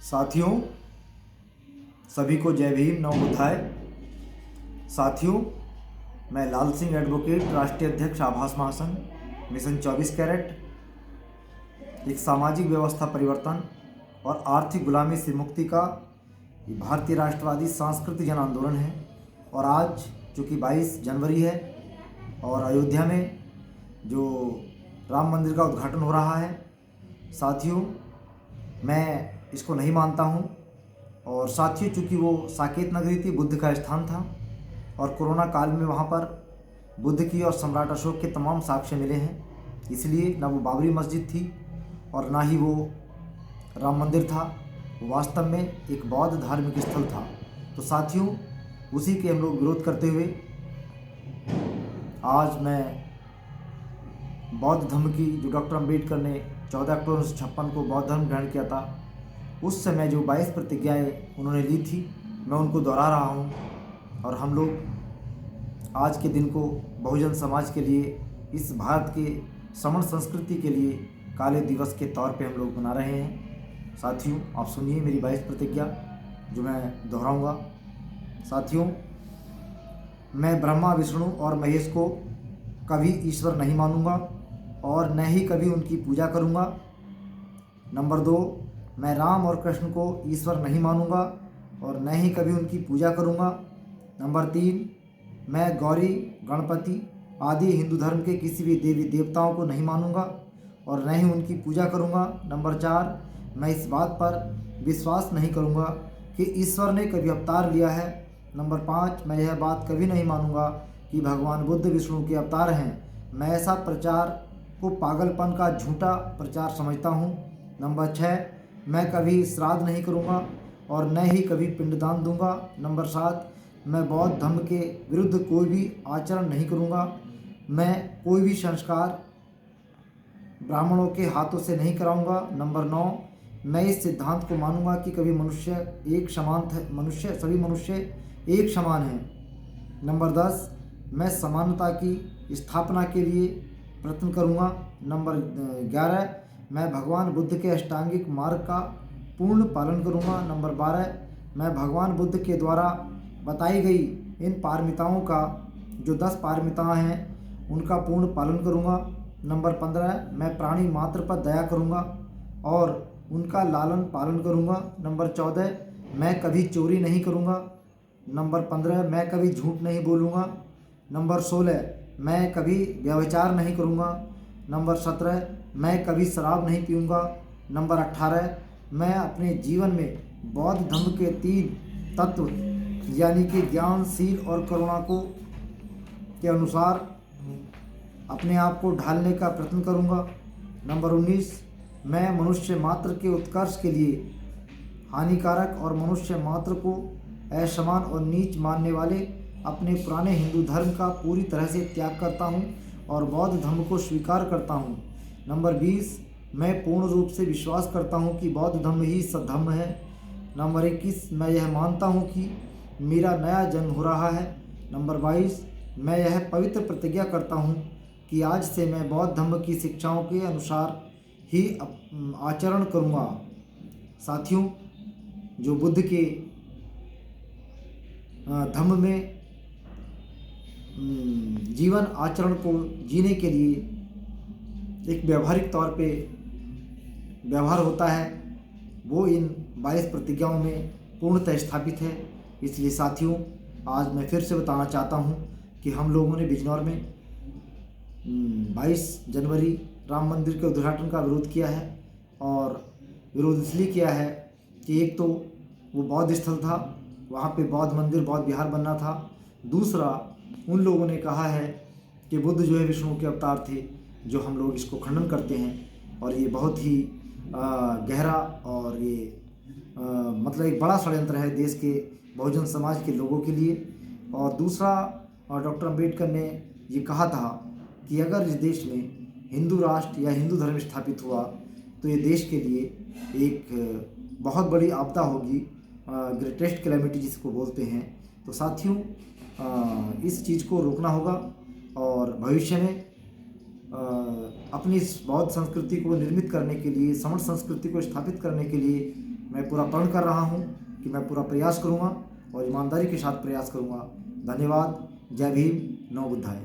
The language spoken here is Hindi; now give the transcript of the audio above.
साथियों, सभी को जय भीम, नव बुद्धाय। साथियों, मैं लाल सिंह एडवोकेट, राष्ट्रीय अध्यक्ष आभास महासंघ, मिशन 24 कैरेट, एक सामाजिक व्यवस्था परिवर्तन और आर्थिक गुलामी से मुक्ति का ये भारतीय राष्ट्रवादी सांस्कृतिक जन आंदोलन है। और आज चूँकि 22 जनवरी है और अयोध्या में जो राम मंदिर का उद्घाटन हो रहा है, साथियों मैं इसको नहीं मानता हूँ। और साथियों, चूँकि वो साकेत नगरी थी, बुद्ध का स्थान था, और कोरोना काल में वहाँ पर बुद्ध की और सम्राट अशोक के तमाम साक्ष्य मिले हैं, इसलिए ना वो बाबरी मस्जिद थी और ना ही वो राम मंदिर था, वो वास्तव में एक बौद्ध धार्मिक स्थल था। तो साथियों, उसी के हम लोग विरोध करते हुए आज मैं बौद्ध धर्म की, जो डॉक्टर अम्बेडकर ने 14 अक्टूबर 1956 को बौद्ध धर्म ग्रहण किया था, उस समय जो 22 प्रतिज्ञाएँ उन्होंने ली थी, मैं उनको दोहरा रहा हूँ। और हम लोग आज के दिन को बहुजन समाज के लिए, इस भारत के श्रमण संस्कृति के लिए काले दिवस के तौर पे हम लोग मना रहे हैं। साथियों, आप सुनिए मेरी 22 प्रतिज्ञा जो मैं दोहराऊँगा। साथियों, मैं ब्रह्मा, विष्णु और महेश को कभी ईश्वर नहीं मानूंगा और न ही कभी उनकी पूजा करूंगा। नंबर 2, मैं राम और कृष्ण को ईश्वर नहीं मानूंगा और न ही कभी उनकी पूजा करूंगा। नंबर 3, मैं गौरी, गणपति आदि हिंदू धर्म के किसी भी देवी देवताओं को नहीं मानूंगा और न ही उनकी पूजा करूंगा। नंबर 4, मैं इस बात पर विश्वास नहीं करूंगा कि ईश्वर ने कभी अवतार लिया है। नंबर 5, मैं यह बात कभी नहीं मानूंगा कि भगवान बुद्ध विष्णु के अवतार हैं। मैं ऐसा प्रचार को पागलपन का झूठा प्रचार समझता हूँ। नंबर 6, मैं कभी श्राद्ध नहीं करूँगा और न ही कभी पिंडदान दूंगा। नंबर 7, मैं बौद्ध धर्म के विरुद्ध कोई भी आचरण नहीं करूँगा। मैं कोई भी संस्कार ब्राह्मणों के हाथों से नहीं कराऊंगा। नंबर 9, मैं इस सिद्धांत को मानूंगा कि सभी मनुष्य एक समान हैं। नंबर 10, मैं समानता की स्थापना के लिए प्रयत्न करूंगा। नंबर 11, मैं भगवान बुद्ध के अष्टांगिक मार्ग का पूर्ण पालन करूंगा। नंबर 12, मैं भगवान बुद्ध के द्वारा बताई गई इन पारमिताओं का, जो 10 पारमिताएं हैं, उनका पूर्ण पालन करूंगा। नंबर 15, मैं प्राणी मात्र पर दया करूंगा और उनका लालन पालन करूंगा। नंबर 14, मैं कभी चोरी नहीं करूंगा। नंबर 15, मैं कभी झूठ नहीं बोलूँगा। नंबर 16, मैं कभी व्यभिचार नहीं करूँगा। नंबर 17, मैं कभी शराब नहीं पीऊँगा। नंबर 18, मैं अपने जीवन में बौद्ध धर्म के 3 तत्व यानी कि ज्ञान, शील और करुणा को के अनुसार अपने आप को ढालने का प्रयत्न करूँगा। नंबर 19, मैं मनुष्य मात्र के उत्कर्ष के लिए हानिकारक और मनुष्य मात्र को असमान और नीच मानने वाले अपने पुराने हिंदू धर्म का पूरी तरह से त्याग करता हूँ और बौद्ध धर्म को स्वीकार करता हूँ। नंबर 20, मैं पूर्ण रूप से विश्वास करता हूँ कि बौद्ध धर्म ही सद्धर्म है। नंबर 21, मैं यह मानता हूँ कि मेरा नया जन्म हो रहा है। नंबर 22, मैं यह पवित्र प्रतिज्ञा करता हूँ कि आज से मैं बौद्ध धर्म की शिक्षाओं के अनुसार ही आचरण करूँगा। साथियों, जो बुद्ध के धम्म में जीवन आचरण को जीने के लिए एक व्यवहारिक तौर पे व्यवहार होता है, वो इन 22 प्रतिज्ञाओं में पूर्णतः स्थापित है। इसलिए साथियों, आज मैं फिर से बताना चाहता हूँ कि हम लोगों ने बिजनौर में 22 जनवरी राम मंदिर के उद्घाटन का विरोध किया है। और विरोध इसलिए किया है कि एक तो वो बौद्ध स्थल था, वहाँ पे बौद्ध मंदिर, बौद्ध विहार बनना था। दूसरा, उन लोगों ने कहा है कि बुद्ध जो है विष्णु के अवतार थे, जो हम लोग इसको खंडन करते हैं। और ये बहुत ही गहरा और ये मतलब एक बड़ा षड्यंत्र है देश के बहुजन समाज के लोगों के लिए। और दूसरा, डॉक्टर अम्बेडकर ने ये कहा था कि अगर इस देश में हिंदू राष्ट्र या हिंदू धर्म स्थापित हुआ तो ये देश के लिए एक बहुत बड़ी आपदा होगी, ग्रेटेस्ट कैलेमिटी जिसको बोलते हैं। तो साथियों, इस चीज़ को रोकना होगा और भविष्य में अपनी इस बौद्ध संस्कृति को निर्मित करने के लिए, श्रमण संस्कृति को स्थापित करने के लिए मैं पूरा प्रण कर रहा हूँ कि मैं पूरा प्रयास करूँगा और ईमानदारी के साथ प्रयास करूँगा। धन्यवाद। जय भीम। नमो बुद्धाय।